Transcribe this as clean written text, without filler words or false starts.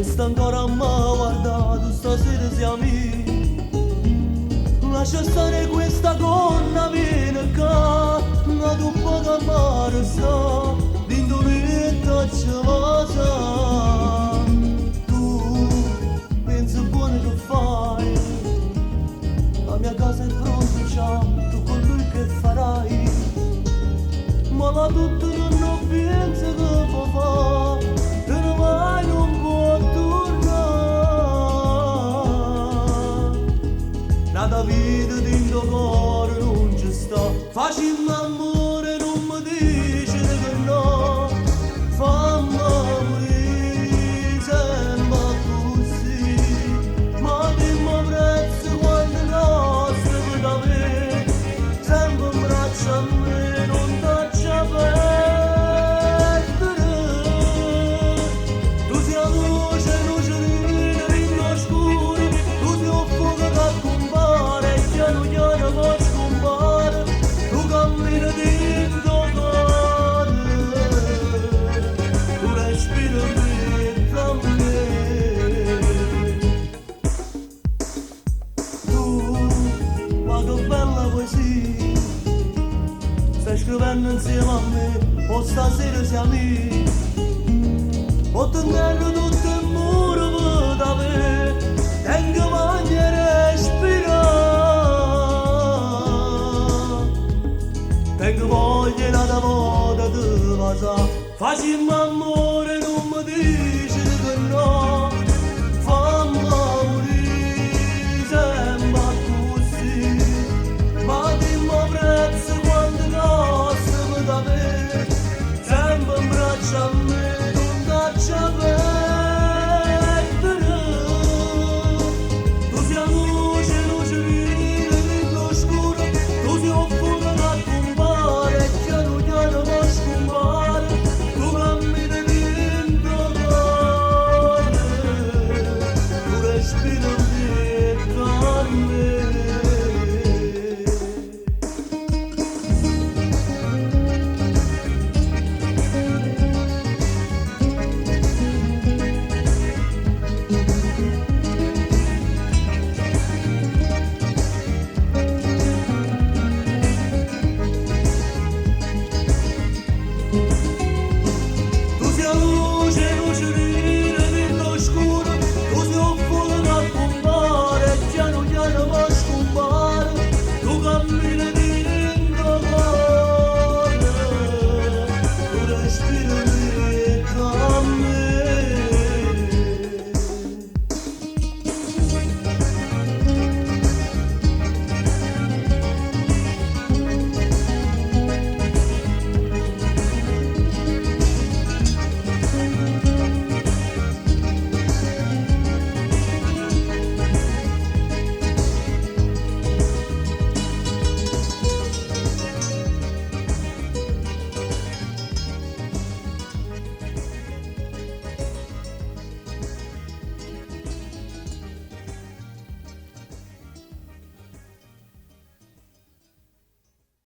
sta ancora a me guardato, stasera siamo lascia stare questa gonna viene qua, ma tu puoi campare sta, dentro l'etta ci vasa. Tu pensi buono che fai, la mia casa è pronta già, tu con lui che farai, ma la tutto non pensa che può fare, che mai non può tornare. Nata vita dentro cuore non ci sta, facciamo amore non mi dici che no, fammi morire sempre così, ma dimmi prezzo quando nostro per avere, sempre un braccio a me non taccia perdere. Tu sei la luce, lucerina, rinno scuro, tu sei un fuoco che compare, piano piano poi scompare, tu cammini dentro cuore, tu respiri dentro a me. Tu, ma che bella poesia, stai scrivendo insieme a me, o stasera siamo lì, o tenere tutto il muro per te, tengo voglia di respirare, tengo voglia da volta di passare, facciamo amore.